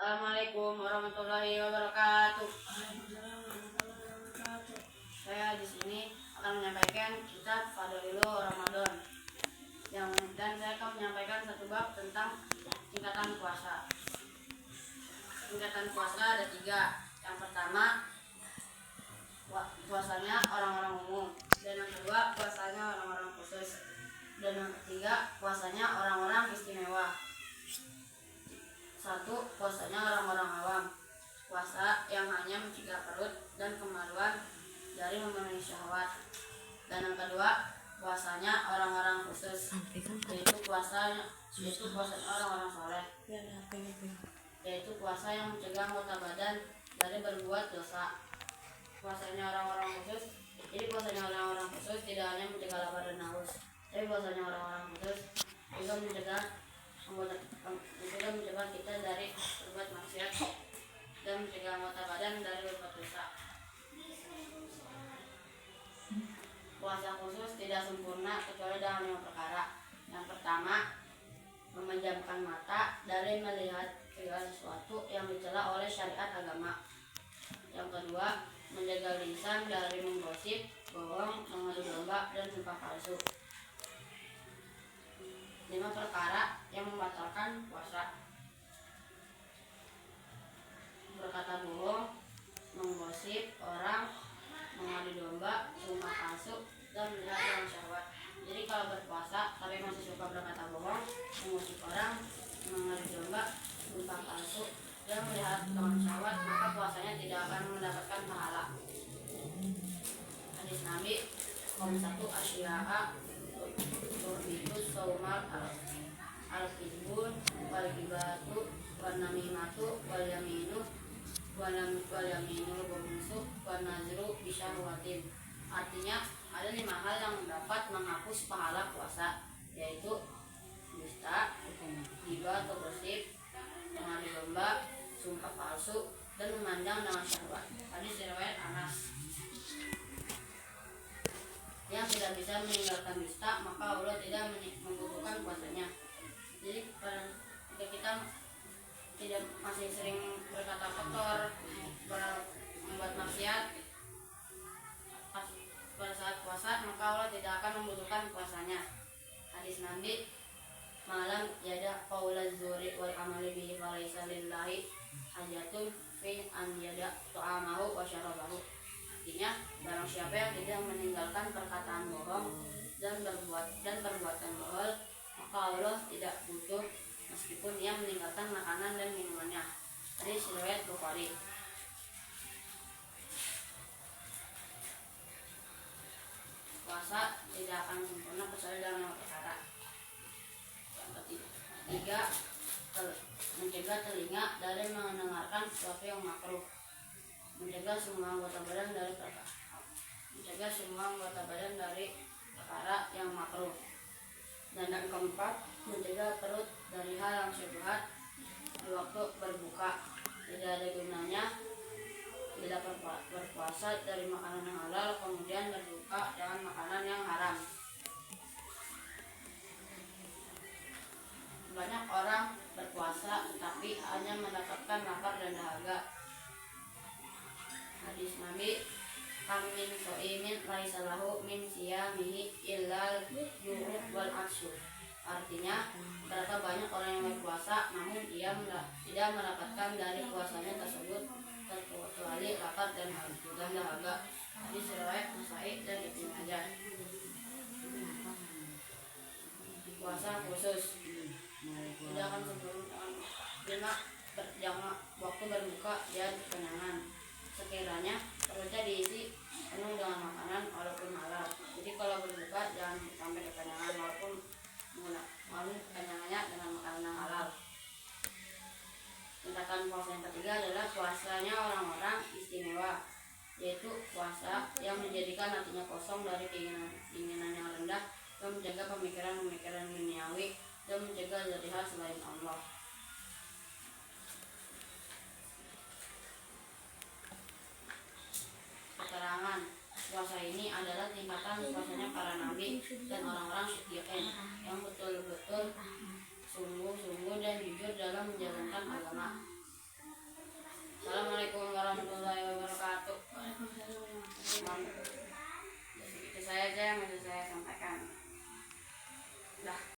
Assalamualaikum warahmatullahi wabarakatuh. Saya di sini akan menyampaikan kitab Fadlul Ramadan. Dan saya akan menyampaikan satu bab tentang tingkatan puasa. Tingkatan puasa ada 3. Yang pertama, puasanya orang-orang umum. Dan yang kedua, puasanya orang-orang khusus. Dan yang ketiga, puasanya orang-orang istimewa. 1. Puasanya orang-orang awam, puasa yang hanya mencegah perut dan kemaluan dari memenuhi syahwat. Dan yang kedua, puasanya orang-orang khusus, yaitu puasanya orang-orang soleh, yaitu puasa yang mencegah anggota badan dari berbuat dosa. Puasanya orang-orang khusus, jadi puasanya orang-orang khusus tidak hanya mencegah lapar dan haus, tapi puasanya orang-orang khusus juga mencegah kita dari berbuat maksiat dan mencegah anggota badan dari berbuat dosa. Puasa khusus tidak sempurna kecuali dalam 5 perkara. Yang pertama, memejamkan mata dari melihat segala sesuatu yang dicela oleh syariat agama. Yang kedua, menjaga lisan dari menggosip, bohong, mengadu domba, dan sumpah palsu. 5 perkara yang membatalkan puasa: berkata bohong, menggosip orang, mengadu domba, sumpah palsu, dan melihat dalam syahwat. Jadi kalau berpuasa tapi masih suka berkata bohong, mengusik orang, mengadu domba, sumpah palsu, dan melihat dalam syahwat, maka puasanya tidak akan mendapatkan pahala. Hadis Nabi, satu asya'a itu saumal al-kizbun wal gibatu wal namimatu wal yaminu bermusuh wal nazru bisyahwatin. Artinya ada 5 hal yang dapat menghapus pahala puasa, yaitu dusta, gibah atau gosip, mengadu domba, sumpah palsu, dan memandang dengan syahwat. Hadis riwayat Anas. Yang tidak bisa meninggalkan dusta, maka Allah tidak membutuhkan puasanya. Jadi jika kita tidak masih sering berkata kotor, membuat maksiat pada saat puasa, maka Allah tidak akan membutuhkan puasanya. Hadis Nabi, malam yada qaulaz zuri wal amali bihi falaisa lillahi hajatun fi an yada ta'amahu wa syarabahu. Artinya, barang siapa yang tidak meninggalkan perkataan bohong dan perbuatan bohong, maka Allah tidak butuh meskipun ia meninggalkan makanan dan minumannya. Hadis riwayat Bukhari. Puasa tidak akan sempurna kecuali dalam 5 perkara. Yang ketiga, mencegah telinga dari mendengarkan sesuatu yang makruh. Mencegah semua anggota badan dari perkara yang makruh. Dan yang keempat, mencegah perut dari hal yang syubhat di waktu berbuka. Tidak ada gunanya bila berpuasa dari makanan yang halal kemudian berbuka dengan makanan yang haram. Banyak orang berpuasa tetapi hanya mendapatkan lapar dan dahaga. Hadis Nabi, kam min so'imin laisa lahu min siyamihi illal ju'u wal atsyu. Artinya, ternyata banyak orang yang berpuasa namun ia tidak mendapatkan dari puasanya tersebut kecuali lapar dan dahaga. Hadis riwayat Nasa'i dan Ibnu Majah. Puasa khusus tidak akan sempurna bila waktu berbuka ya kekenyangan. Sekiranya perutnya diisi penuh dengan makanan walaupun halal. Jadi kalau berbuka jangan sampai kekenyangan walaupun kekenyangannya dengan makanan yang halal. Tindakan puasa yang ketiga adalah puasanya orang-orang istimewa, yaitu puasa yang menjadikan hatinya kosong dari keinginan yang rendah, dan menjaga pemikiran duniawi, dan menjaga dari hal selain Allah. Keterangan puasa ini adalah tingkatan puasanya para nabi dan orang-orang syukirin yang betul-betul sungguh-sungguh dan jujur dalam menjalankan agama. Jadi itu saya aja yang bisa